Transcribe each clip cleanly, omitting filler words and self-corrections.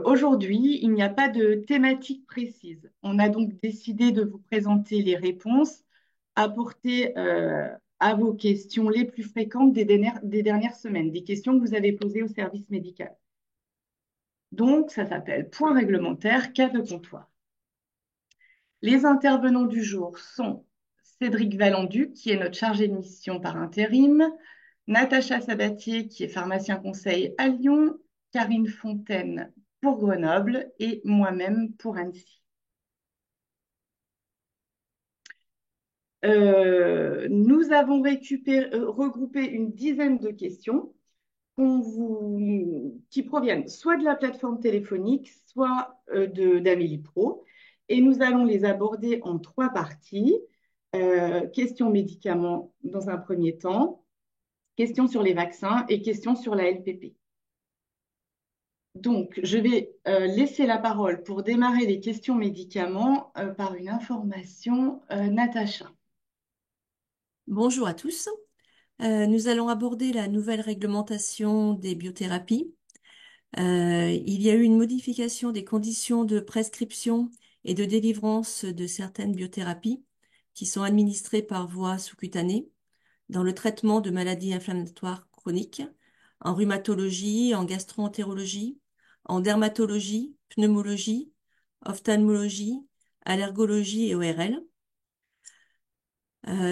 Aujourd'hui, il n'y a pas de thématique précise. On a donc décidé de vous présenter les réponses apportées à vos questions les plus fréquentes des dernières semaines, des questions que vous avez posées au service médical. Donc, ça s'appelle point réglementaire, cas de comptoir. Les intervenants du jour sont Cédric Valendu, qui est notre chargé de mission par intérim, Natacha Sabatier, qui est pharmacien conseil à Lyon, Karine Fontaine pour Grenoble et moi-même pour Annecy. Nous avons regroupé une dizaine de questions qui proviennent soit de la plateforme téléphonique, soit d'Amélie Pro. Et nous allons les aborder en trois parties. Questions médicaments dans un premier temps, questions sur les vaccins et questions sur la LPP. Donc, je vais laisser la parole pour démarrer les questions médicaments par une information, Natacha. Bonjour à tous. Nous allons aborder la nouvelle réglementation des biothérapies. Il y a eu une modification des conditions de prescription et de délivrance de certaines biothérapies qui sont administrées par voie sous-cutanée dans le traitement de maladies inflammatoires chroniques, en rhumatologie, en gastro-entérologie, en dermatologie, pneumologie, ophtalmologie, allergologie et ORL.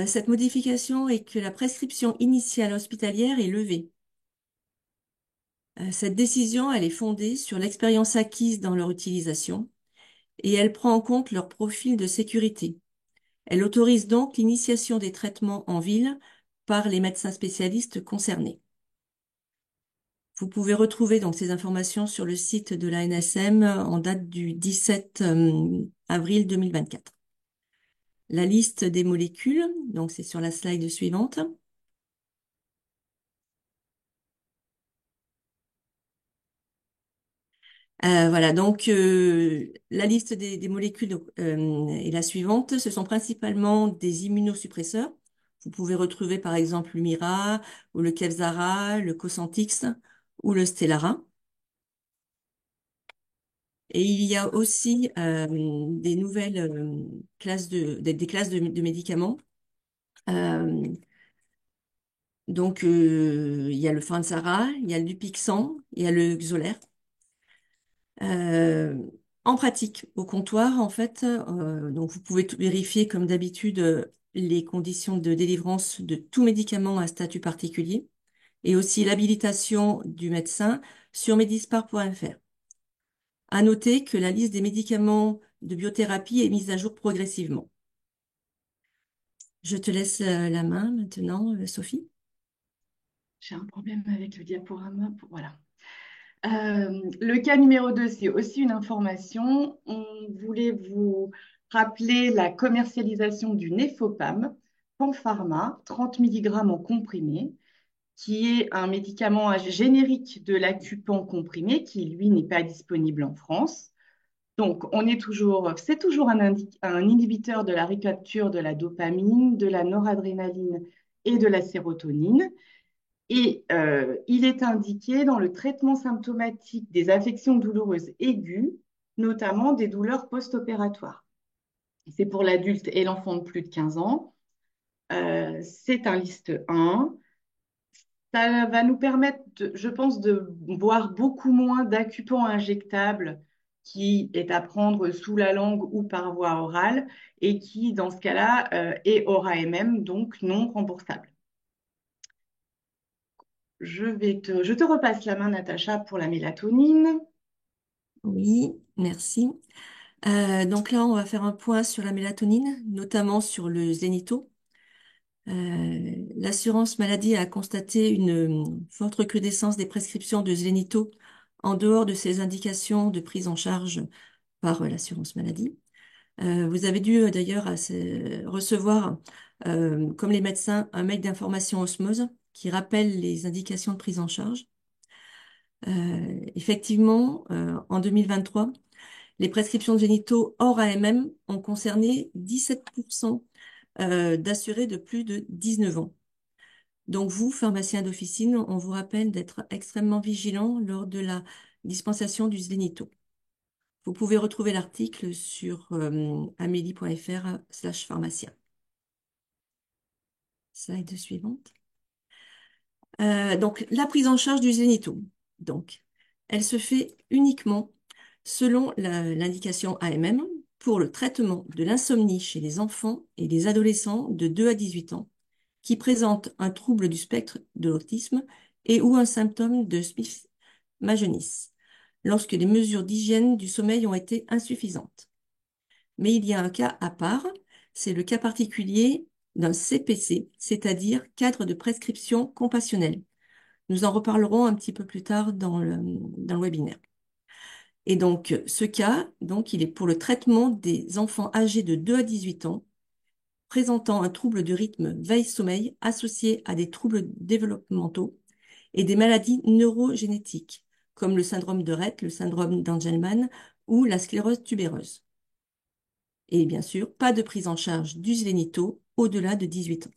Cette modification est que la prescription initiale hospitalière est levée. Cette décision, elle est fondée sur l'expérience acquise dans leur utilisation et elle prend en compte leur profil de sécurité. Elle autorise donc l'initiation des traitements en ville par les médecins spécialistes concernés. Vous pouvez retrouver donc ces informations sur le site de l'ANSM en date du 17 avril 2024. La liste des molécules, donc c'est sur la slide suivante. Voilà, donc la liste des molécules est la suivante. Ce sont principalement des immunosuppresseurs. Vous pouvez retrouver par exemple l'Humira ou le Kevzara, le Cosentyx ou le Stelara. Et il y a aussi des nouvelles classes des classes de médicaments. Euh, il y a le Fansara, il y a le Dupixent, il y a le Xolair. Euh, En pratique, au comptoir, en fait, donc vous pouvez vérifier comme d'habitude les conditions de délivrance de tout médicament à statut particulier et aussi l'habilitation du médecin sur medispar.fr. À noter que la liste des médicaments de biothérapie est mise à jour progressivement. Je te laisse la main maintenant, Sophie. J'ai un problème avec le diaporama. Voilà. Le cas numéro 2, c'est aussi une information. On voulait vous rappeler la commercialisation du Nefopam, Panpharma, 30 mg en comprimé, qui est un médicament générique de l'Acupan comprimé, qui lui n'est pas disponible en France. Donc, c'est toujours un inhibiteur de la recapture de la dopamine, de la noradrénaline et de la sérotonine. Et il est indiqué dans le traitement symptomatique des affections douloureuses aiguës, notamment des douleurs post-opératoires. C'est pour l'adulte et l'enfant de plus de 15 ans. C'est un liste 1. Ça va nous permettre, je pense, de boire beaucoup moins d'acupant injectable qui est à prendre sous la langue ou par voie orale et qui, dans ce cas-là, est aura MM, donc non remboursable. Je te repasse la main, Natacha, pour la mélatonine. Oui, merci. Donc là, on va faire un point sur la mélatonine, notamment sur le zénito. L'assurance maladie a constaté une forte recrudescence des prescriptions de zénito en dehors de ces indications de prise en charge par l'assurance maladie. Vous avez dû d'ailleurs recevoir, comme les médecins, un mail d'information osmose qui rappelle les indications de prise en charge. Effectivement, en 2023, les prescriptions de génitaux hors AMM ont concerné 17% d'assurés de plus de 19 ans. Donc vous, pharmaciens d'officine, on vous rappelle d'être extrêmement vigilant lors de la dispensation du Zlénito. Vous pouvez retrouver l'article sur amélie.fr/pharmacien. Slide suivante. Donc, la prise en charge du zénito. Donc, elle se fait uniquement selon l'indication AMM pour le traitement de l'insomnie chez les enfants et les adolescents de 2 à 18 ans qui présentent un trouble du spectre de l'autisme et ou un symptôme de Smith-Magenis, lorsque les mesures d'hygiène du sommeil ont été insuffisantes. Mais il y a un cas à part, c'est le cas particulier d'un CPC, c'est-à-dire cadre de prescription compassionnelle. Nous en reparlerons un petit peu plus tard dans le webinaire. Et donc, ce cas, donc, il est pour le traitement des enfants âgés de 2 à 18 ans présentant un trouble de rythme veille-sommeil associé à des troubles développementaux et des maladies neurogénétiques, comme le syndrome de Rett, le syndrome d'Angelman ou la sclérose tubéreuse. Et bien sûr, pas de prise en charge du zénito au-delà de 18 ans.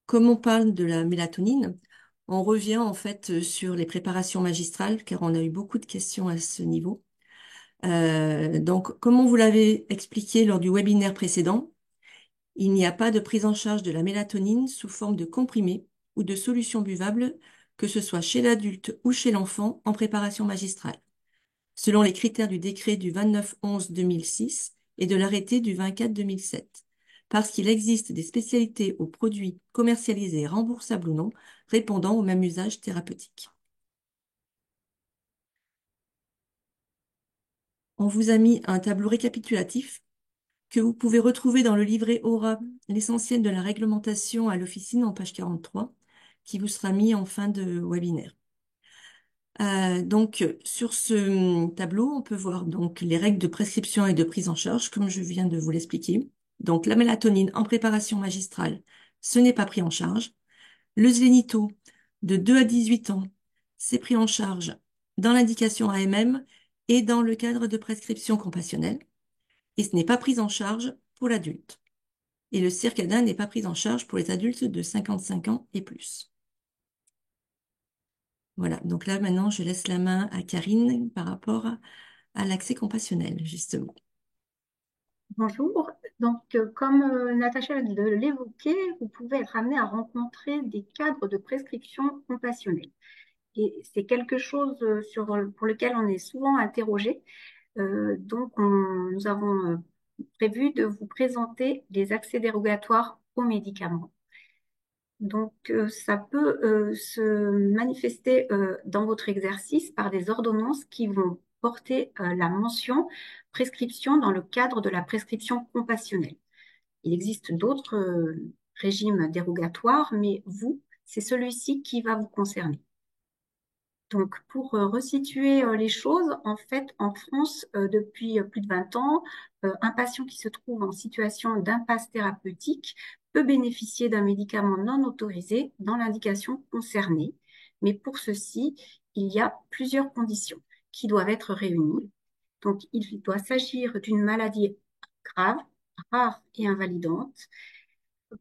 Comme on parle de la mélatonine, on revient en fait sur les préparations magistrales, car on a eu beaucoup de questions à ce niveau. Donc, comme on vous l'avait expliqué lors du webinaire précédent, il n'y a pas de prise en charge de la mélatonine sous forme de comprimé ou de solution buvable, que ce soit chez l'adulte ou chez l'enfant en préparation magistrale, selon les critères du décret du 29/11/2006 et de l'arrêté du 24/2007, parce qu'il existe des spécialités aux produits commercialisés remboursables ou non, répondant au même usage thérapeutique. On vous a mis un tableau récapitulatif que vous pouvez retrouver dans le livret Aura, l'essentiel de la réglementation à l'officine en page 43, qui vous sera mis en fin de webinaire. Donc, sur ce tableau, on peut voir donc les règles de prescription et de prise en charge, comme je viens de vous l'expliquer. Donc, la mélatonine en préparation magistrale, ce n'est pas pris en charge. Le zénito, de 2 à 18 ans, c'est pris en charge dans l'indication AMM et dans le cadre de prescription compassionnelle. Et ce n'est pas pris en charge pour l'adulte. Et le circadin n'est pas pris en charge pour les adultes de 55 ans et plus. Voilà, donc là maintenant je laisse la main à Karine par rapport à l'accès compassionnel, justement. Bonjour. Donc, comme Natacha l'évoquait, vous pouvez être amené à rencontrer des cadres de prescription compassionnelle. Et c'est quelque chose pour lequel on est souvent interrogé. Nous avons prévu de vous présenter les accès dérogatoires aux médicaments. Donc, ça peut se manifester dans votre exercice par des ordonnances qui vont porter la mention prescription dans le cadre de la prescription compassionnelle. Il existe d'autres régimes dérogatoires, mais vous, c'est celui-ci qui va vous concerner. Donc, pour resituer les choses, en fait, en France, depuis plus de 20 ans, un patient qui se trouve en situation d'impasse thérapeutique peut bénéficier d'un médicament non autorisé dans l'indication concernée. Mais pour ceci, il y a plusieurs conditions qui doivent être réunies. Donc, il doit s'agir d'une maladie grave, rare et invalidante,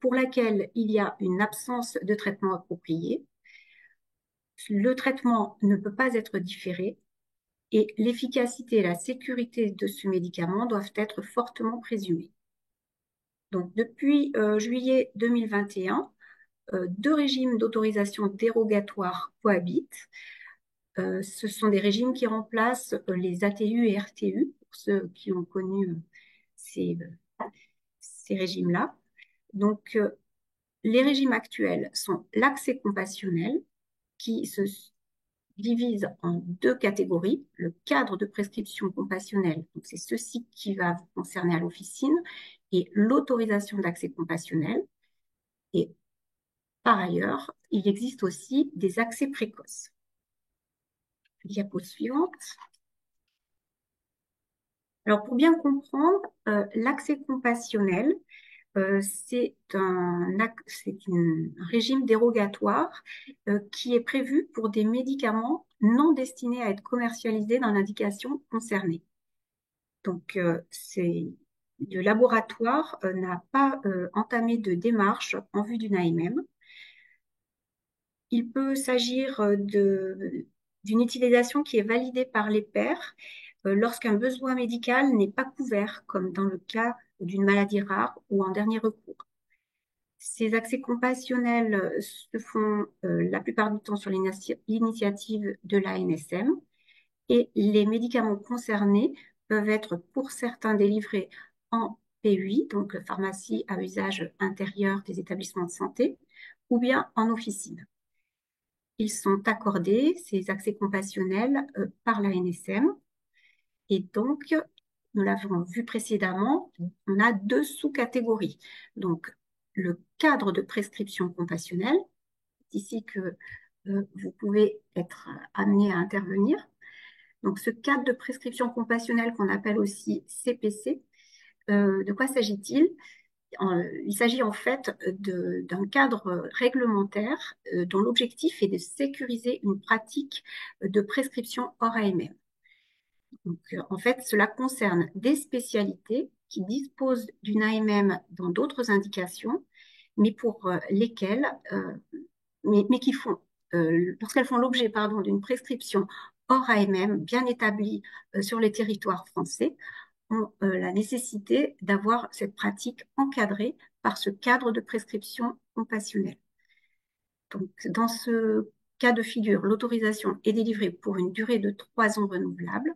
pour laquelle il y a une absence de traitement approprié. Le traitement ne peut pas être différé et l'efficacité et la sécurité de ce médicament doivent être fortement présumées. Donc, depuis juillet 2021, deux régimes d'autorisation dérogatoire cohabitent. Ce sont des régimes qui remplacent les ATU et RTU, pour ceux qui ont connu ces régimes-là. Donc, les régimes actuels sont l'accès compassionnel, qui se divise en deux catégories. Le cadre de prescription compassionnelle, donc c'est ceci qui va vous concerner à l'officine, et l'autorisation d'accès compassionnel. Et par ailleurs, il existe aussi des accès précoces. Diapo suivante. Alors, pour bien comprendre, l'accès compassionnel, c'est un régime dérogatoire qui est prévu pour des médicaments non destinés à être commercialisés dans l'indication concernée. Donc, le laboratoire n'a pas entamé de démarche en vue d'une AMM. Il peut s'agir d'une utilisation qui est validée par les pairs lorsqu'un besoin médical n'est pas couvert, comme dans le cas d'une maladie rare ou en dernier recours. Ces accès compassionnels se font la plupart du temps sur l'initiative de l'ANSM et les médicaments concernés peuvent être pour certains délivrés en PUI, donc pharmacie à usage intérieur des établissements de santé, ou bien en officine. Ils sont accordés, ces accès compassionnels, par l'ANSM. Et donc, nous l'avons vu précédemment, on a deux sous-catégories. Donc, le cadre de prescription compassionnelle, c'est ici que vous pouvez être amené à intervenir. Donc, ce cadre de prescription compassionnelle qu'on appelle aussi CPC, de quoi s'agit-il? Il s'agit en fait d'un cadre réglementaire dont l'objectif est de sécuriser une pratique de prescription hors AMM. Donc, en fait, cela concerne des spécialités qui disposent d'une AMM dans d'autres indications, mais pour lesquelles, mais qui font, lorsqu'elles font l'objet, pardon, d'une prescription hors AMM bien établie sur les territoires français, ont la nécessité d'avoir cette pratique encadrée par ce cadre de prescription compassionnelle. Donc, dans ce cas de figure, l'autorisation est délivrée pour une durée de 3 ans renouvelable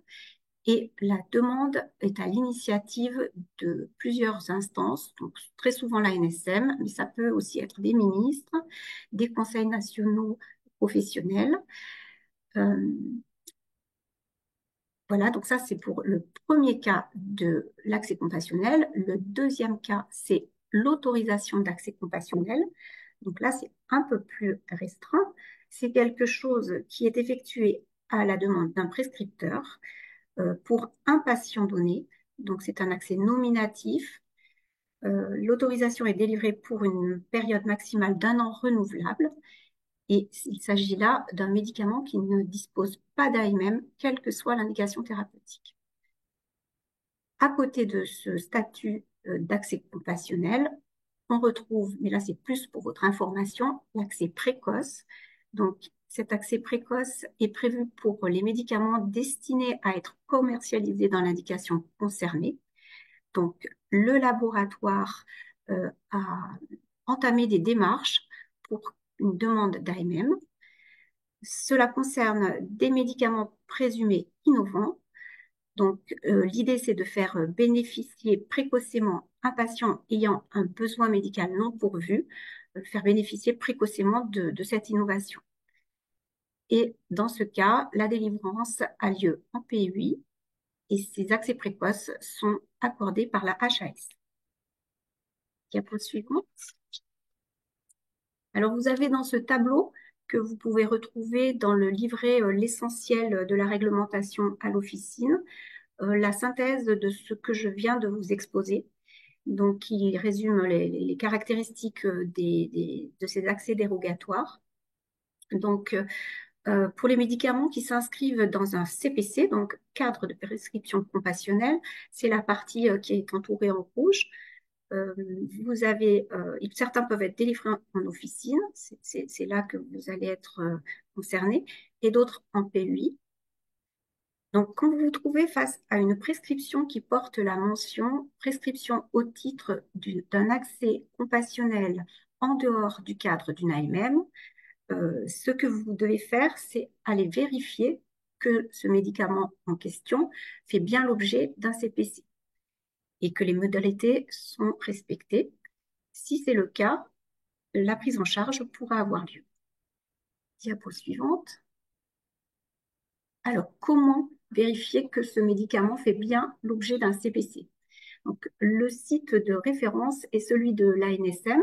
et la demande est à l'initiative de plusieurs instances, donc très souvent l'ANSM, mais ça peut aussi être des ministres, des conseils nationaux professionnels. Voilà, donc ça c'est pour le premier cas de l'accès compassionnel. Le deuxième cas, c'est l'autorisation d'accès compassionnel. Donc là, c'est un peu plus restreint. C'est quelque chose qui est effectué à la demande d'un prescripteur pour un patient donné. Donc c'est un accès nominatif. L'autorisation est délivrée pour une période maximale d'1 an renouvelable. Et il s'agit là d'un médicament qui ne dispose pas d'AMM, quelle que soit l'indication thérapeutique. À côté de ce statut d'accès compassionnel, on retrouve, mais là c'est plus pour votre information, l'accès précoce. Donc cet accès précoce est prévu pour les médicaments destinés à être commercialisés dans l'indication concernée. Donc le laboratoire a entamé des démarches pour une demande d'AMM. Cela concerne des médicaments présumés innovants. Donc, l'idée, c'est de faire bénéficier précocement un patient ayant un besoin médical non pourvu, faire bénéficier précocement de cette innovation. Et dans ce cas, la délivrance a lieu en PUI et ces accès précoces sont accordés par la HAS. Diapo suivante. Alors, vous avez dans ce tableau que vous pouvez retrouver dans le livret l'essentiel de la réglementation à l'officine, la synthèse de ce que je viens de vous exposer, donc qui résume les caractéristiques de ces accès dérogatoires. Donc, pour les médicaments qui s'inscrivent dans un CPC, donc cadre de prescription compassionnelle, c'est la partie qui est entourée en rouge. Vous avez, certains peuvent être délivrés en officine, c'est là que vous allez être concerné, et d'autres en PUI. Donc, quand vous vous trouvez face à une prescription qui porte la mention prescription au titre d'un accès compassionnel en dehors du cadre d'une AMM, ce que vous devez faire, c'est aller vérifier que ce médicament en question fait bien l'objet d'un CPC et que les modalités sont respectées. Si c'est le cas, la prise en charge pourra avoir lieu. Diapo suivante. Alors, comment vérifier que ce médicament fait bien l'objet d'un CPC? Donc, le site de référence est celui de l'ANSM.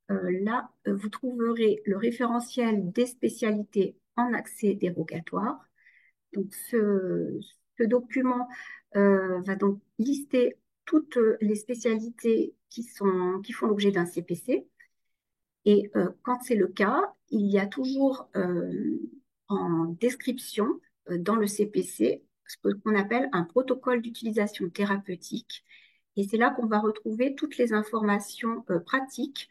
Là, vous trouverez le référentiel des spécialités en accès dérogatoire. Donc, ce document va donc lister toutes les spécialités qui font l'objet d'un CPC. Et quand c'est le cas, il y a toujours en description dans le CPC ce qu'on appelle un protocole d'utilisation thérapeutique Et c'est là qu'on va retrouver toutes les informations pratiques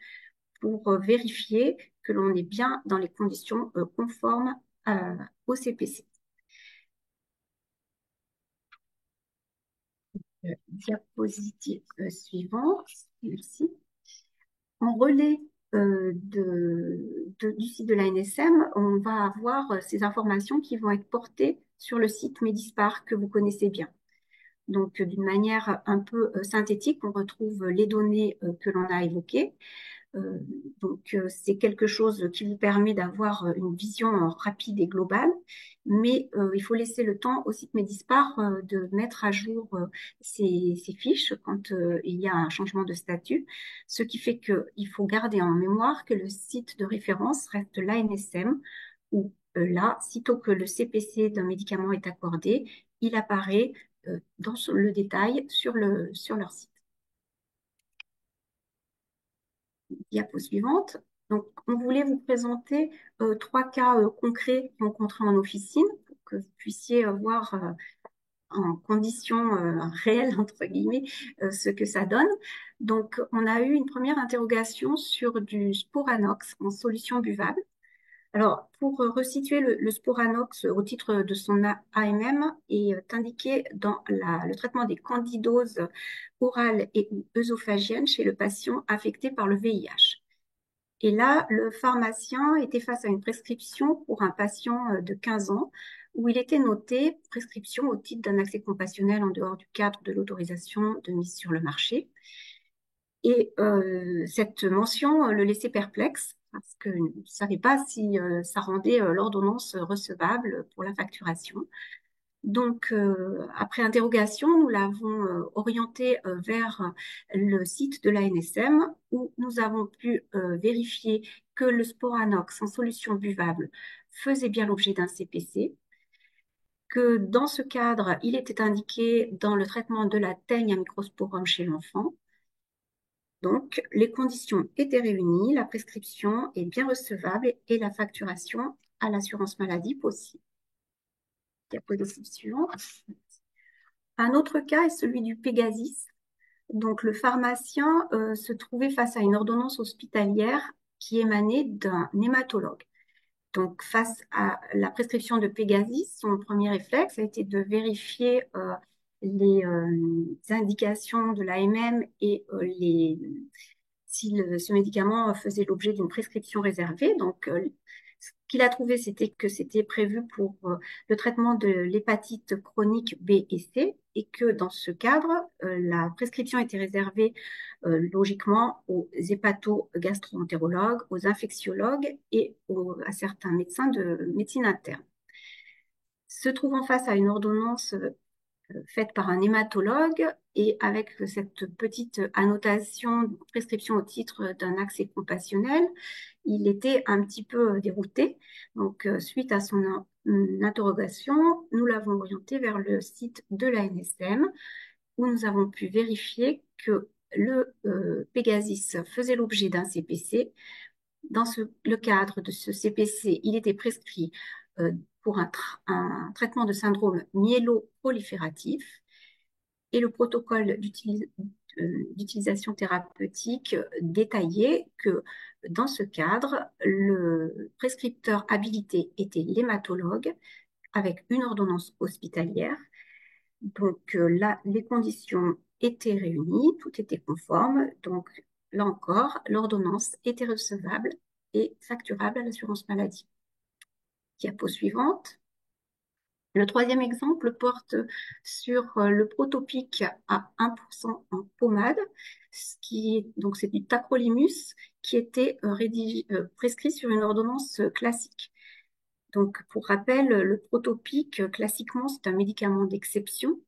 pour vérifier que l'on est bien dans les conditions conformes au CPC. Diapositive suivante, merci. En relais du site de l'ANSM, on va avoir ces informations qui vont être portées sur le site Medispar que vous connaissez bien. Donc, d'une manière un peu synthétique, on retrouve les données que l'on a évoquées. C'est quelque chose qui vous permet d'avoir une vision rapide et globale, mais il faut laisser le temps au site Medispar de mettre à jour ces fiches quand il y a un changement de statut, ce qui fait qu'il faut garder en mémoire que le site de référence reste l'ANSM, où là, sitôt que le CPC d'un médicament est accordé, il apparaît dans le détail sur leur site. Diapo suivante. Donc, on voulait vous présenter 3 cas concrets rencontrés en officine pour que vous puissiez voir en conditions réelles, entre guillemets, ce que ça donne. Donc, on a eu une première interrogation sur du sporanox en solution buvable. Alors, pour resituer le sporanox au titre de son AMM est indiqué dans le traitement des candidoses orales et ou œsophagiennes chez le patient affecté par le VIH. Et là, le pharmacien était face à une prescription pour un patient de 15 ans où il était noté prescription au titre d'un accès compassionnel en dehors du cadre de l'autorisation de mise sur le marché. Et cette mention le laissait perplexe parce qu'il ne savait pas si ça rendait l'ordonnance recevable pour la facturation. Donc, après interrogation, nous l'avons orienté vers le site de l'ANSM où nous avons pu vérifier que le sporanox en solution buvable faisait bien l'objet d'un CPC, que dans ce cadre, il était indiqué dans le traitement de la teigne à microsporum chez l'enfant. Donc, les conditions étaient réunies, la prescription est bien recevable et la facturation à l'assurance maladie possible. Diapositive suivante. Un autre cas est celui du Pégasis. Donc, le pharmacien se trouvait face à une ordonnance hospitalière qui émanait d'un hématologue. Donc, face à la prescription de Pégasis, son premier réflexe a été de vérifier les indications de l'AMM et si ce médicament faisait l'objet d'une prescription réservée. Donc, ce qu'il a trouvé, c'était que c'était prévu pour le traitement de l'hépatite chronique B et C et que dans ce cadre, la prescription était réservée logiquement aux hépato-gastro-entérologues, aux infectiologues et à certains médecins de médecine interne. Se trouvant face à une ordonnance faite par un hématologue et avec cette petite annotation de prescription au titre d'un accès compassionnel, il était un petit peu dérouté. Donc, suite à son interrogation, nous l'avons orienté vers le site de l'ANSM où nous avons pu vérifier que le Pégasis faisait l'objet d'un CPC. Dans le cadre de ce CPC, il était prescrit pour un traitement de syndrome myéloprolifératif et le protocole d'utilisation thérapeutique détaillait que dans ce cadre, le prescripteur habilité était l'hématologue avec une ordonnance hospitalière. Donc là, les conditions étaient réunies, tout était conforme. Donc là encore, l'ordonnance était recevable et facturable à l'assurance maladie. Diapo suivante. Le troisième exemple porte sur le Protopic à 1% en pommade, donc c'est du tacrolimus qui était prescrit sur une ordonnance classique. Donc pour rappel, le Protopic, classiquement, c'est un médicament d'exception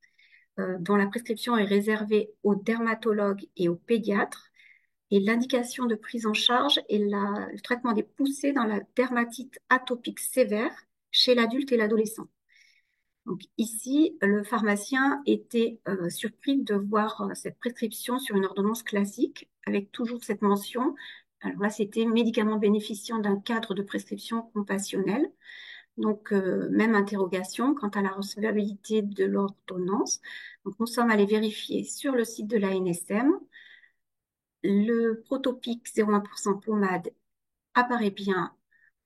dont la prescription est réservée aux dermatologues et aux pédiatres. Et l'indication de prise en charge est le traitement des poussées dans la dermatite atopique sévère chez l'adulte et l'adolescent. Donc ici, le pharmacien était surpris de voir cette prescription sur une ordonnance classique avec toujours cette mention. Alors là, c'était médicament bénéficiant d'un cadre de prescription compassionnelle. Donc, même interrogation quant à la recevabilité de l'ordonnance. Donc, nous sommes allés vérifier sur le site de l'ANSM. Le Protopic 0,1% pommade apparaît bien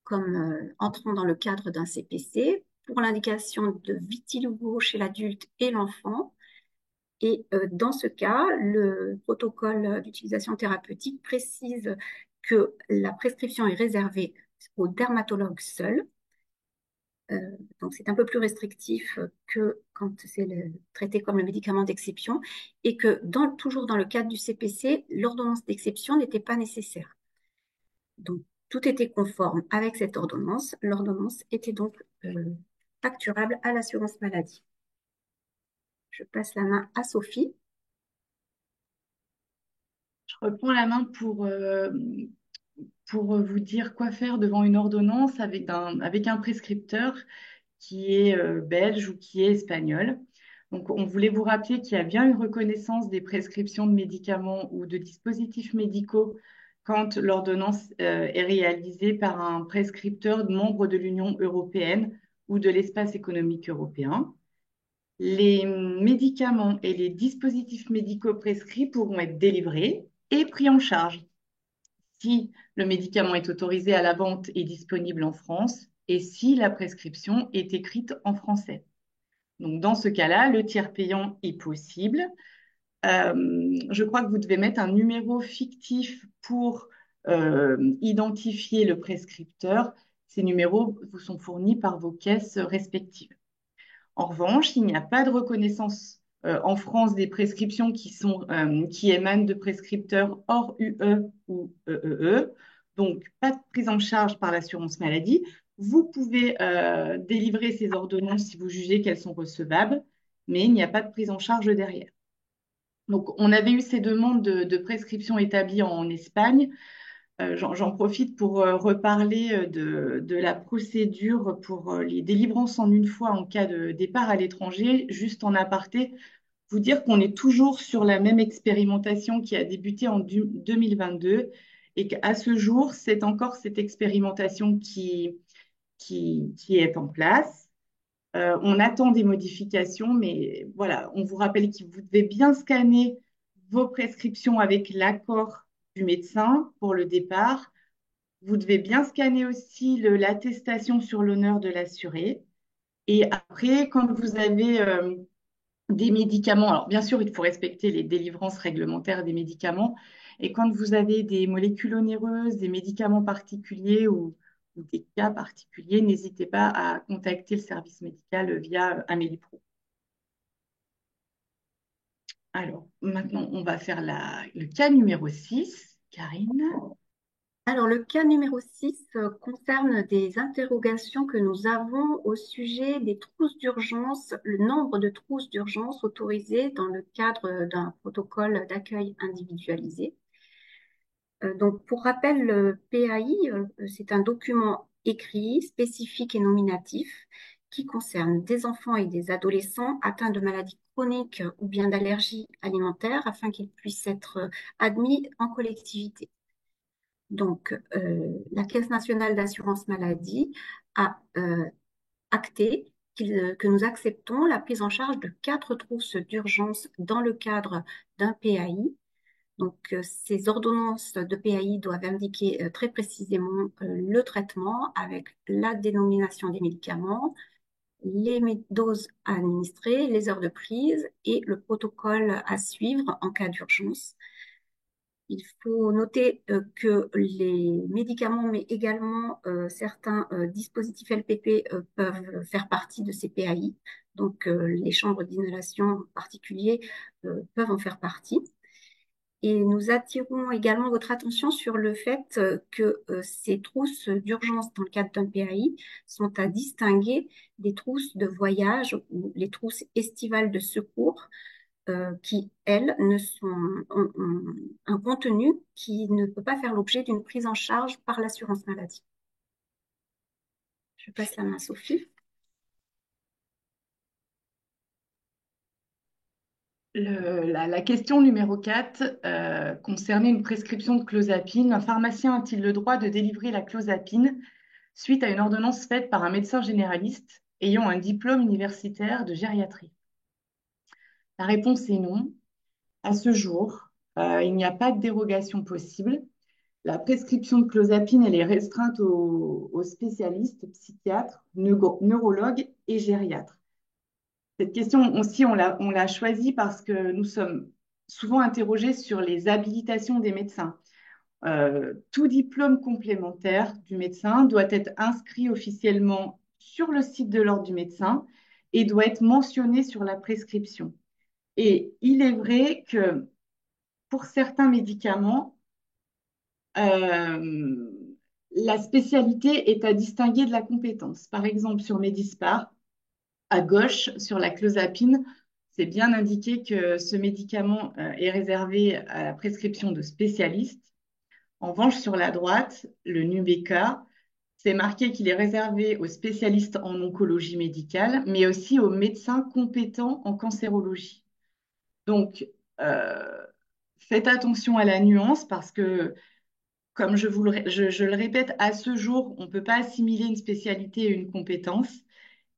comme entrant dans le cadre d'un CPC pour l'indication de vitiligo chez l'adulte et l'enfant. Et dans ce cas, le protocole d'utilisation thérapeutique précise que la prescription est réservée au dermatologue seul. Donc, c'est un peu plus restrictif que quand c'est traité comme le médicament d'exception et que toujours dans le cadre du CPC, l'ordonnance d'exception n'était pas nécessaire. Donc, tout était conforme avec cette ordonnance. L'ordonnance était donc facturable à l'assurance maladie. Je passe la main à Sophie. Je reprends la main pour vous dire quoi faire devant une ordonnance avec un prescripteur qui est belge ou qui est espagnol. Donc, on voulait vous rappeler qu'il y a bien une reconnaissance des prescriptions de médicaments ou de dispositifs médicaux quand l'ordonnance est réalisée par un prescripteur membre de l'Union européenne ou de l'espace économique européen. Les médicaments et les dispositifs médicaux prescrits pourront être délivrés et pris en charge si le médicament est autorisé à la vente et disponible en France et si la prescription est écrite en français. Donc, dans ce cas-là, le tiers payant est possible. Je crois que vous devez mettre un numéro fictif pour identifier le prescripteur. Ces numéros vous sont fournis par vos caisses respectives. En revanche, il n'y a pas de reconnaissance en France des prescriptions qui émanent de prescripteurs hors UE ou EEE, donc pas de prise en charge par l'assurance maladie. Vous pouvez délivrer ces ordonnances si vous jugez qu'elles sont recevables, mais il n'y a pas de prise en charge derrière. Donc, on avait eu ces demandes de prescription établies en Espagne. J'en profite pour reparler de la procédure pour les délivrances en une fois en cas de départ à l'étranger. Juste en aparté, vous dire qu'on est toujours sur la même expérimentation qui a débuté en 2022 et qu'à ce jour, c'est encore cette expérimentation qui est en place. On attend des modifications, mais voilà, on vous rappelle que vous devez bien scanner vos prescriptions avec l'accord du médecin pour le départ. Vous devez bien scanner aussi l'attestation sur l'honneur de l'assuré. Et après, quand vous avez des médicaments, alors bien sûr, il faut respecter les délivrances réglementaires des médicaments. Et quand vous avez des molécules onéreuses, des médicaments particuliers ou des cas particuliers, n'hésitez pas à contacter le service médical via Amélie-Pro. Alors, maintenant, on va faire le cas numéro 6. Karine. Alors, le cas numéro 6 concerne des interrogations que nous avons au sujet des trousses d'urgence, le nombre de trousses d'urgence autorisées dans le cadre d'un protocole d'accueil individualisé. Donc, pour rappel, le PAI, c'est un document écrit, spécifique et nominatif qui concerne des enfants et des adolescents atteints de maladies chroniques ou bien d'allergies alimentaires afin qu'ils puissent être admis en collectivité. Donc, la Caisse nationale d'assurance maladie a acté que nous acceptons la prise en charge de 4 trousses d'urgence dans le cadre d'un PAI. Donc, ces ordonnances de PAI doivent indiquer très précisément le traitement avec la dénomination des médicaments, les doses à administrer, les heures de prise et le protocole à suivre en cas d'urgence. Il faut noter que les médicaments, mais également certains dispositifs LPP peuvent faire partie de ces PAI. Donc, les chambres d'inhalation en particulier peuvent en faire partie. Et nous attirons également votre attention sur le fait que ces trousses d'urgence dans le cadre d'un PAI sont à distinguer des trousses de voyage ou les trousses estivales de secours qui, elles, ont un contenu qui ne peut pas faire l'objet d'une prise en charge par l'assurance maladie. Je passe la main à Sophie. La question numéro 4 concernait une prescription de clozapine. Un pharmacien a-t-il le droit de délivrer la clozapine suite à une ordonnance faite par un médecin généraliste ayant un diplôme universitaire de gériatrie? La réponse est non. À ce jour, il n'y a pas de dérogation possible. La prescription de clozapine, elle est restreinte aux spécialistes, psychiatres, neurologues et gériatres. Cette question aussi, on l'a choisie parce que nous sommes souvent interrogés sur les habilitations des médecins. Tout diplôme complémentaire du médecin doit être inscrit officiellement sur le site de l'ordre du médecin et doit être mentionné sur la prescription. Et il est vrai que pour certains médicaments, euh, la spécialité est à distinguer de la compétence. Par exemple, sur Medispar, à gauche, sur la clozapine, c'est bien indiqué que ce médicament est réservé à la prescription de spécialistes. En revanche, sur la droite, le Nubeqa, c'est marqué qu'il est réservé aux spécialistes en oncologie médicale, mais aussi aux médecins compétents en cancérologie. Donc, euh, faites attention à la nuance parce que, comme je le répète, à ce jour, on ne peut pas assimiler une spécialité à une compétence.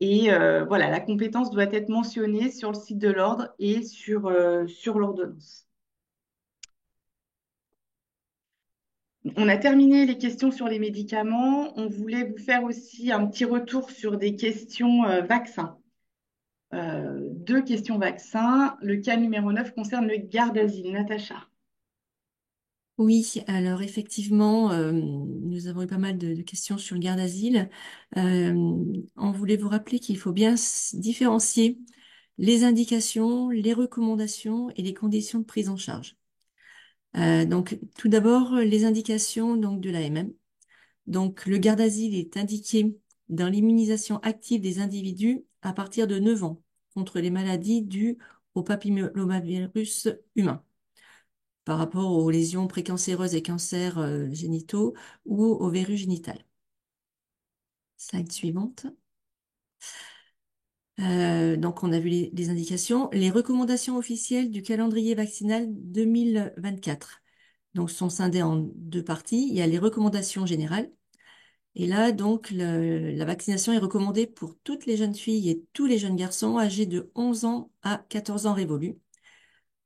Et voilà, la compétence doit être mentionnée sur le site de l'ordre et sur l'ordonnance. On a terminé les questions sur les médicaments. On voulait vous faire aussi un petit retour sur des questions vaccins. Deux questions vaccins. Le cas numéro 9 concerne le Gardasil. Natacha. Oui, alors effectivement, nous avons eu pas mal de questions sur le garde-asile. On voulait vous rappeler qu'il faut bien différencier les indications, les recommandations et les conditions de prise en charge. Donc, tout d'abord, les indications donc, de l'AMM. Donc, le garde-asile est indiqué dans l'immunisation active des individus à partir de 9 ans contre les maladies dues au papillomavirus humain par rapport aux lésions précancéreuses et cancers génitaux ou au verrus génital. Slide suivante. Donc, on a vu les indications. Les recommandations officielles du calendrier vaccinal 2024 donc, sont scindées en deux parties. Il y a les recommandations générales. Et là, donc, la vaccination est recommandée pour toutes les jeunes filles et tous les jeunes garçons âgés de 11 ans à 14 ans révolus.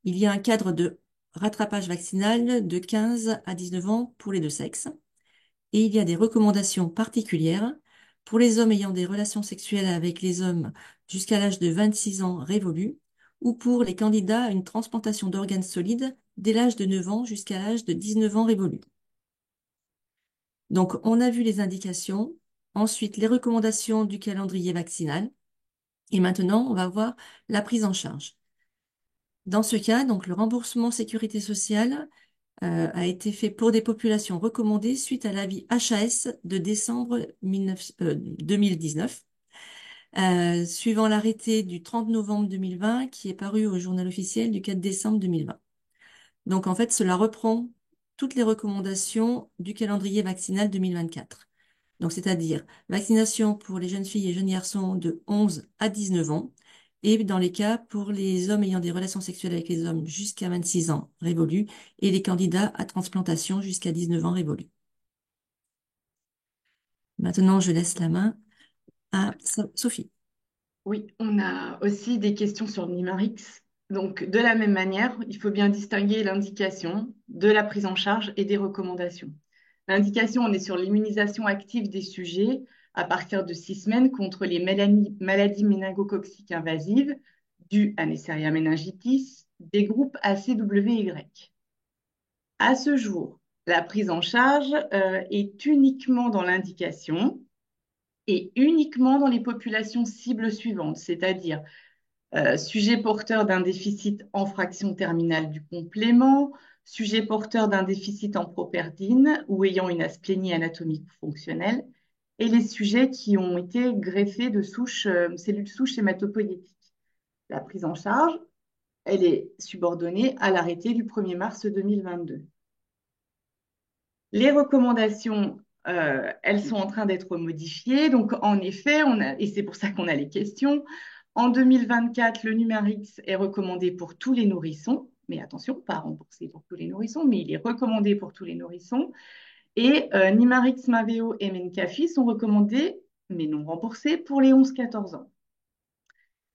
Il y a un cadre de rattrapage vaccinal de 15 à 19 ans pour les deux sexes. Et il y a des recommandations particulières pour les hommes ayant des relations sexuelles avec les hommes jusqu'à l'âge de 26 ans révolus ou pour les candidats à une transplantation d'organes solides dès l'âge de 9 ans jusqu'à l'âge de 19 ans révolus. Donc, on a vu les indications, ensuite les recommandations du calendrier vaccinal, et maintenant, on va voir la prise en charge. Dans ce cas, donc, le remboursement sécurité sociale a été fait pour des populations recommandées suite à l'avis HAS de décembre 2019, suivant l'arrêté du 30 novembre 2020 qui est paru au journal officiel du 4 décembre 2020. Donc, en fait, cela reprend toutes les recommandations du calendrier vaccinal 2024. Donc, c'est-à-dire vaccination pour les jeunes filles et jeunes garçons de 11 à 19 ans, et dans les cas pour les hommes ayant des relations sexuelles avec les hommes jusqu'à 26 ans révolus, et les candidats à transplantation jusqu'à 19 ans révolus. Maintenant, je laisse la main à Sophie. Oui, on a aussi des questions sur le Nimarix. Donc, de la même manière, il faut bien distinguer l'indication de la prise en charge et des recommandations. L'indication, on est sur l'immunisation active des sujets à partir de 6 semaines contre les maladies méningococciques invasives dues à Neisseria meningitis des groupes ACWY. À ce jour, la prise en charge est uniquement dans l'indication et uniquement dans les populations cibles suivantes, c'est-à-dire sujet porteur d'un déficit en fraction terminale du complément, sujet porteur d'un déficit en properdine ou ayant une asplénie anatomique ou fonctionnelle, et les sujets qui ont été greffés de cellules souches hématopoïétiques. La prise en charge, elle est subordonnée à l'arrêté du 1er mars 2022. Les recommandations, elles sont en train d'être modifiées. Donc, en effet, et c'est pour ça qu'on a les questions, en 2024, le Numarix est recommandé pour tous les nourrissons. Mais attention, pas remboursé pour tous les nourrissons, mais il est recommandé pour tous les nourrissons. Et Nimarix, Maveo et Mencafi sont recommandés, mais non remboursés, pour les 11-14 ans.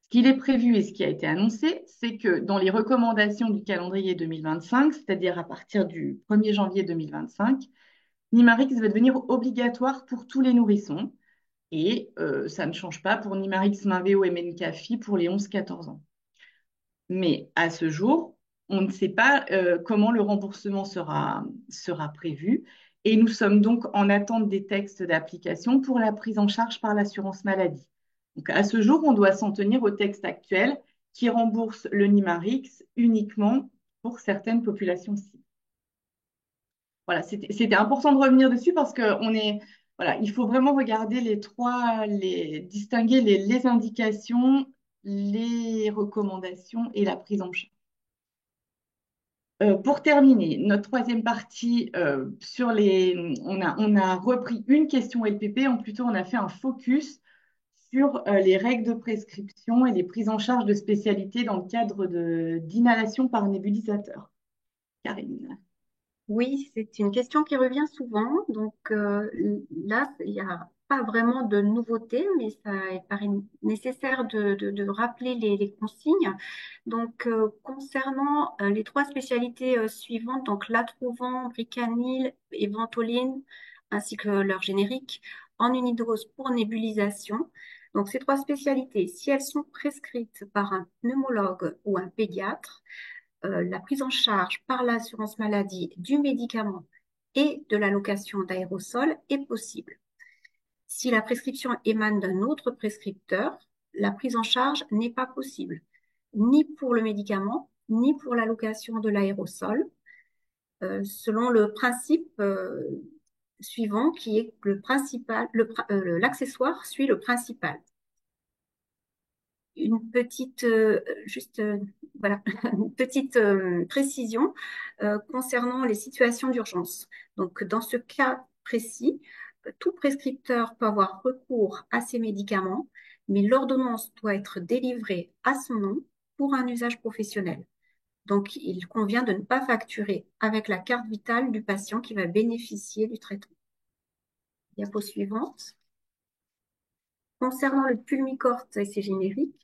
Ce qu'il est prévu et ce qui a été annoncé, c'est que dans les recommandations du calendrier 2025, c'est-à-dire à partir du 1er janvier 2025, Nimarix va devenir obligatoire pour tous les nourrissons. Et ça ne change pas pour Nimarix, Maveo et Mencafi pour les 11-14 ans. Mais à ce jour, on ne sait pas comment le remboursement sera prévu. Et nous sommes donc en attente des textes d'application pour la prise en charge par l'assurance maladie. Donc à ce jour, on doit s'en tenir au texte actuel qui rembourse le Nimarix uniquement pour certaines populations cibles. Voilà, c'était important de revenir dessus parce que voilà, il faut vraiment regarder distinguer les indications, les recommandations et la prise en charge. Pour terminer, notre troisième partie on a repris une question LPP, plutôt on a fait un focus sur les règles de prescription et les prises en charge de spécialités dans le cadre d'inhalation par nébulisateur. Karine. Oui, c'est une question qui revient souvent. Donc là, il n'y a pas vraiment de nouveauté, mais ça paraît nécessaire de rappeler les consignes. Donc concernant les trois spécialités suivantes, donc l'atrovent, bricanil et ventoline, ainsi que leur générique, en unidose pour nébulisation. Donc ces trois spécialités, si elles sont prescrites par un pneumologue ou un pédiatre, la prise en charge par l'assurance maladie du médicament et de l'allocation d'aérosol est possible. Si la prescription émane d'un autre prescripteur, la prise en charge n'est pas possible, ni pour le médicament, ni pour l'allocation de l'aérosol, selon le principe suivant qui est que l'accessoire suit le principal. Une petite, voilà, une petite précision concernant les situations d'urgence. Donc, dans ce cas précis, tout prescripteur peut avoir recours à ces médicaments, mais l'ordonnance doit être délivrée à son nom pour un usage professionnel. Donc, il convient de ne pas facturer avec la carte vitale du patient qui va bénéficier du traitement. Diapo suivante. Concernant le Pulmicort et ses génériques,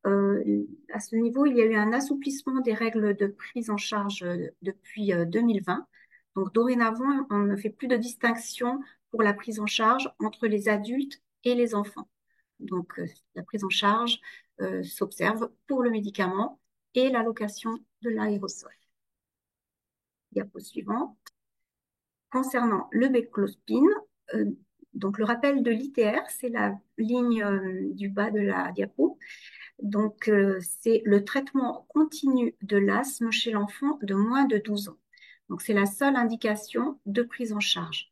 à ce niveau, il y a eu un assouplissement des règles de prise en charge depuis 2020. Donc, dorénavant, on ne fait plus de distinction pour la prise en charge entre les adultes et les enfants. Donc, la prise en charge s'observe pour le médicament et l'allocation de l'aérosol. Diapo suivante. Concernant le beclospine, donc le rappel de l'ITR, c'est la ligne du bas de la diapo. Donc, c'est le traitement continu de l'asthme chez l'enfant de moins de 12 ans. Donc, c'est la seule indication de prise en charge.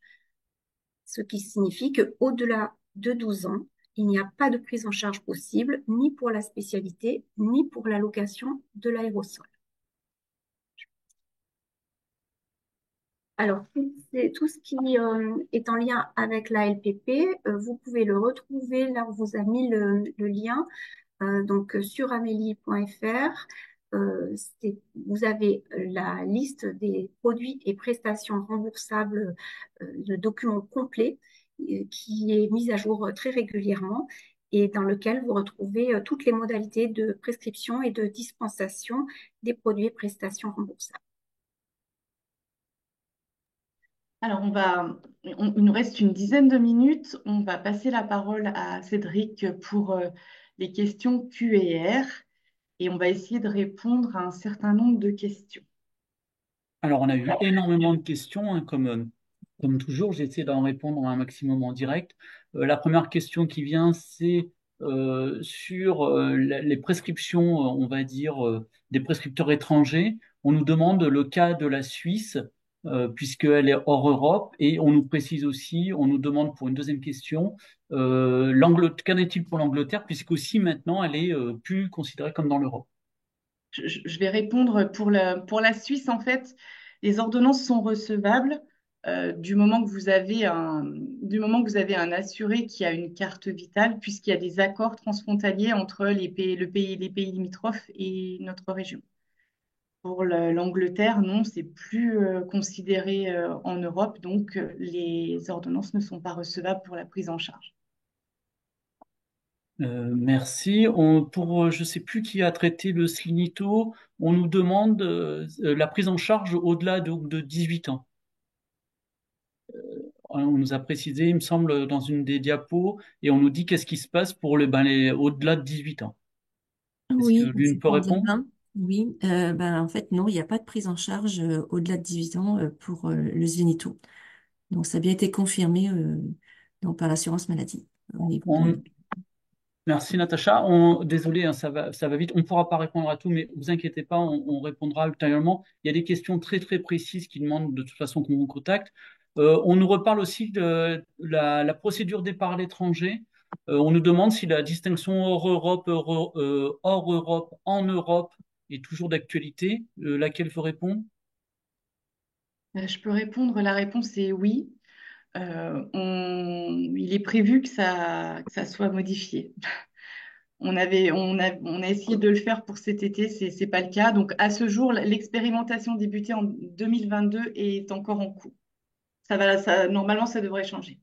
Ce qui signifie qu'au-delà de 12 ans, il n'y a pas de prise en charge possible, ni pour la spécialité, ni pour l'allocation de l'aérosol. Alors, tout ce qui est en lien avec la LPP, vous pouvez le retrouver, là on vous a mis le lien, donc sur amélie.fr. Vous avez la liste des produits et prestations remboursables, le document complet qui est mis à jour très régulièrement et dans lequel vous retrouvez toutes les modalités de prescription et de dispensation des produits et prestations remboursables. Alors, il nous reste une dizaine de minutes. On va passer la parole à Cédric pour les questions Q et R et on va essayer de répondre à un certain nombre de questions. Alors, on a eu énormément de questions, hein, comme toujours. J'essaie d'en répondre un maximum en direct. La première question qui vient, c'est sur les prescriptions, on va dire, des prescripteurs étrangers. On nous demande le cas de la Suisse, puisqu'elle est hors Europe, et on nous précise aussi, on nous demande pour une deuxième question, qu'en est-il pour l'Angleterre, puisqu'aussi maintenant elle est plus considérée comme dans l'Europe. Je vais répondre pour la Suisse. En fait, les ordonnances sont recevables du moment que du moment que vous avez un assuré qui a une carte vitale, puisqu'il y a des accords transfrontaliers entre les pays limitrophes et notre région. Pour l'Angleterre, non, c'est plus considéré en Europe, donc les ordonnances ne sont pas recevables pour la prise en charge. Merci. Je ne sais plus qui a traité le SLINITO, on nous demande la prise en charge au-delà de 18 ans. On nous a précisé, il me semble, dans une des diapos, et on nous dit qu'est-ce qui se passe pour les au-delà de 18 ans. Est-ce que Oui, l'une c'est peut pour dire, répondre? hein. Oui, en fait, non, il n'y a pas de prise en charge au-delà de 18 ans pour le Zvenito. Donc, ça a bien été confirmé donc, par l'assurance maladie au niveau de... On- Merci Natacha. Désolé, hein, ça va vite. On ne pourra pas répondre à tout, mais vous inquiétez pas, on répondra ultérieurement. Il y a des questions très très précises qui demandent de toute façon qu'on vous contacte. On nous reparle aussi de la procédure départ à l'étranger. On nous demande si la distinction hors Europe, hors Europe, en Europe est toujours d'actualité. Laquelle veut répondre? Je peux répondre, la réponse est oui. Il est prévu que ça soit modifié. On a essayé de le faire pour cet été, c'est pas le cas. Donc, à ce jour, l'expérimentation débutée en 2022 est encore en cours. Normalement, ça devrait changer.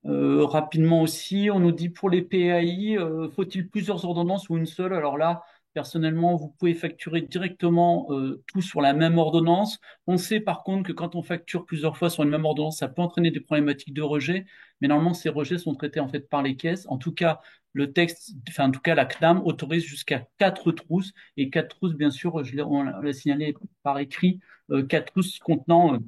Rapidement aussi, on nous dit pour les PAI, faut-il plusieurs ordonnances ou une seule? Alors là, personnellement, vous pouvez facturer directement tout sur la même ordonnance. On sait par contre que quand on facture plusieurs fois sur une même ordonnance, ça peut entraîner des problématiques de rejet, mais normalement, ces rejets sont traités en fait par les caisses. En tout cas, le texte, enfin en tout cas, la CNAM autorise jusqu'à 4 trousses et 4 trousses, bien sûr, on l'a signalé par écrit, 4 trousses contenant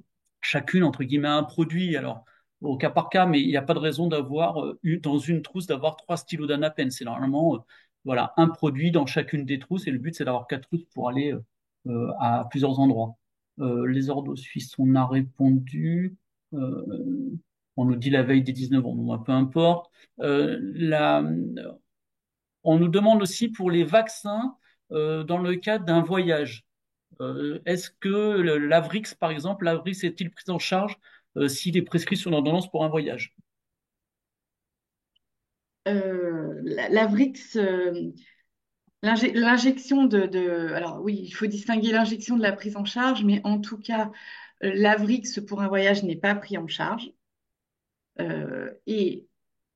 chacune entre guillemets un produit. Alors au cas par cas, mais il n'y a pas de raison d'avoir dans une trousse d'avoir 3 stylos d'anapen. C'est normalement voilà un produit dans chacune des trousses et le but c'est d'avoir 4 trousses pour aller à plusieurs endroits. Les ordres suisses, on a répondu. Euh, on nous dit la veille des 19 ans, bon, peu importe. On nous demande aussi pour les vaccins dans le cadre d'un voyage. Est-ce que l'Avrix, par exemple, l'Avrix est-il pris en charge s'il est prescrit sur l'ordonnance pour un voyage? L'Avrix, l'injection alors oui, il faut distinguer l'injection de la prise en charge, mais en tout cas, l'Avrix pour un voyage n'est pas pris en charge. Et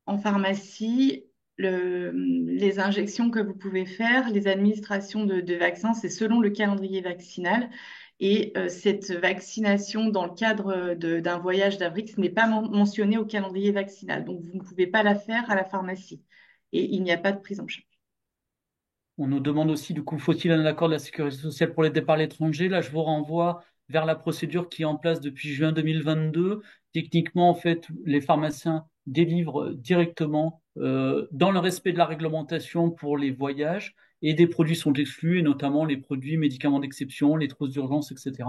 en pharmacie, les injections que vous pouvez faire, les administrations de vaccins, c'est selon le calendrier vaccinal. Et cette vaccination dans le cadre d'un voyage d'Avrix n'est pas mentionnée au calendrier vaccinal. Donc, vous ne pouvez pas la faire à la pharmacie. Et il n'y a pas de prise en charge. On nous demande aussi, du coup, faut-il un accord de la sécurité sociale pour les départs à l'étranger? Là, je vous renvoie vers la procédure qui est en place depuis juin 2022. Techniquement, en fait, les pharmaciens délivrent directement dans le respect de la réglementation pour les voyages et des produits sont exclus, et notamment les produits médicaments d'exception, les trousses d'urgence, etc.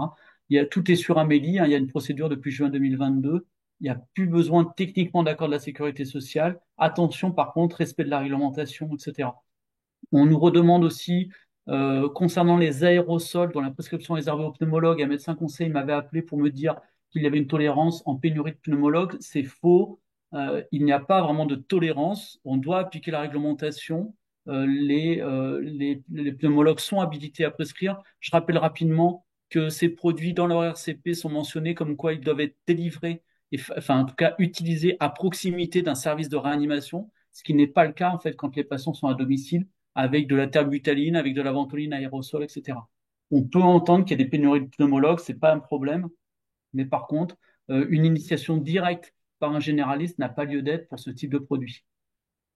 Tout est sur Amélie, hein, il y a une procédure depuis juin 2022. Il n'y a plus besoin techniquement d'accord de la sécurité sociale. Attention, par contre, respect de la réglementation, etc. On nous redemande aussi, concernant les aérosols, dont la prescription est réservée aux pneumologues, un médecin conseil m'avait appelé pour me dire qu'il y avait une tolérance en pénurie de pneumologues. C'est faux. Il n'y a pas vraiment de tolérance. On doit appliquer la réglementation. Les pneumologues sont habilités à prescrire. Je rappelle rapidement que ces produits dans leur RCP sont mentionnés comme quoi ils doivent être délivrés, enfin en tout cas utilisés à proximité d'un service de réanimation, ce qui n'est pas le cas en fait quand les patients sont à domicile avec de la terbutaline, avec de la ventoline aérosol, etc. On peut entendre qu'il y a des pénuries de pneumologues, c'est pas un problème, mais par contre, une initiation directe par un généraliste n'a pas lieu d'être pour ce type de produit.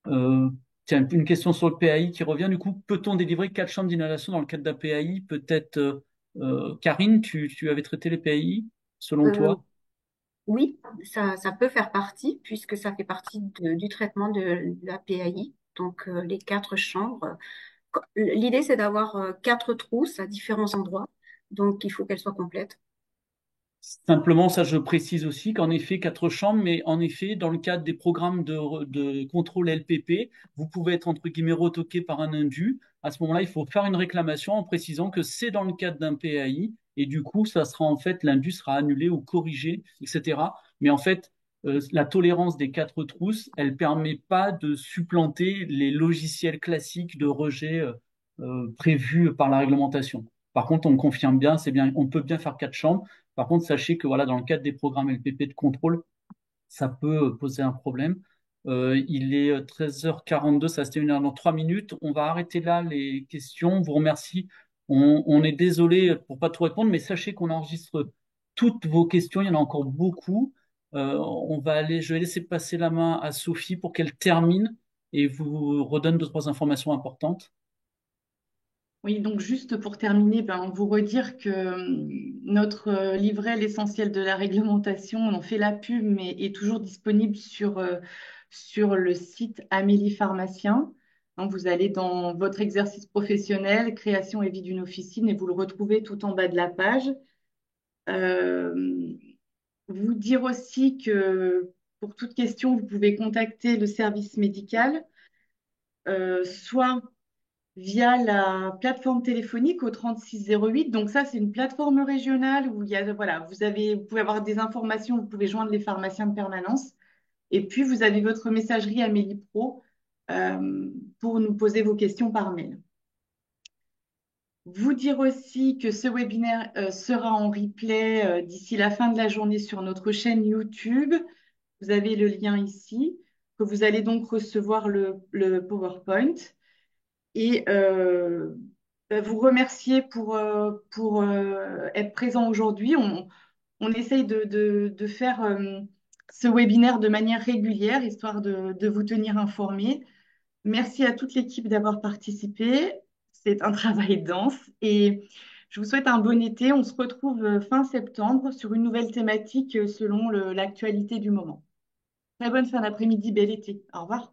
Euh, Tiens, une question sur le PAI qui revient. Du coup, peut-on délivrer 4 chambres d'inhalation dans le cadre d'un PAI? Peut-être, Karine, tu avais traité les PAI, selon Euh, toi? oui, ça peut faire partie, puisque ça fait partie du traitement de la PAI, donc les 4 chambres. L'idée, c'est d'avoir 4 trousses à différents endroits, donc il faut qu'elles soient complètes. Simplement, ça, je précise aussi qu'en effet, 4 chambres, mais en effet, dans le cadre des programmes de contrôle LPP, vous pouvez être entre guillemets retoqué par un indu. À ce moment-là, il faut faire une réclamation en précisant que c'est dans le cadre d'un PAI et du coup, ça sera en fait, l'indu sera annulé ou corrigé, etc. Mais en fait, la tolérance des 4 trousses, elle permet pas de supplanter les logiciels classiques de rejet prévus par la réglementation. Par contre, on confirme bien, c'est bien, on peut bien faire 4 chambres. Par contre, sachez que voilà, dans le cadre des programmes LPP de contrôle, ça peut poser un problème. Il est 13h42, ça c'était 1 heure dans 3 minutes. On va arrêter là les questions. On vous remercie. On est désolé pour pas tout répondre, mais sachez qu'on enregistre toutes vos questions. Il y en a encore beaucoup. Je vais laisser passer la main à Sophie pour qu'elle termine et vous redonne deux, trois informations importantes. Oui, donc juste pour terminer, ben, vous redire que notre livret, l'essentiel de la réglementation, on en fait la pub, mais est toujours disponible sur le site Amélie Pharmacien. Donc, vous allez dans votre exercice professionnel, création et vie d'une officine, et vous le retrouvez tout en bas de la page. Euh, Vous dire aussi que pour toute question, vous pouvez contacter le service médical, soit via la plateforme téléphonique au 3608. Donc ça, c'est une plateforme régionale où il y a, voilà, vous pouvez avoir des informations, vous pouvez joindre les pharmaciens de permanence. Et puis, vous avez votre messagerie Amélie Pro pour nous poser vos questions par mail. Vous dire aussi que ce webinaire sera en replay d'ici la fin de la journée sur notre chaîne YouTube. Vous avez le lien ici, que vous allez donc recevoir le PowerPoint. Et vous remercier pour être présent aujourd'hui. On essaye de faire ce webinaire de manière régulière, histoire de vous tenir informés. Merci à toute l'équipe d'avoir participé. C'est un travail dense et je vous souhaite un bon été. On se retrouve fin septembre sur une nouvelle thématique selon l'actualité du moment. Très bonne fin d'après-midi, bel été. Au revoir.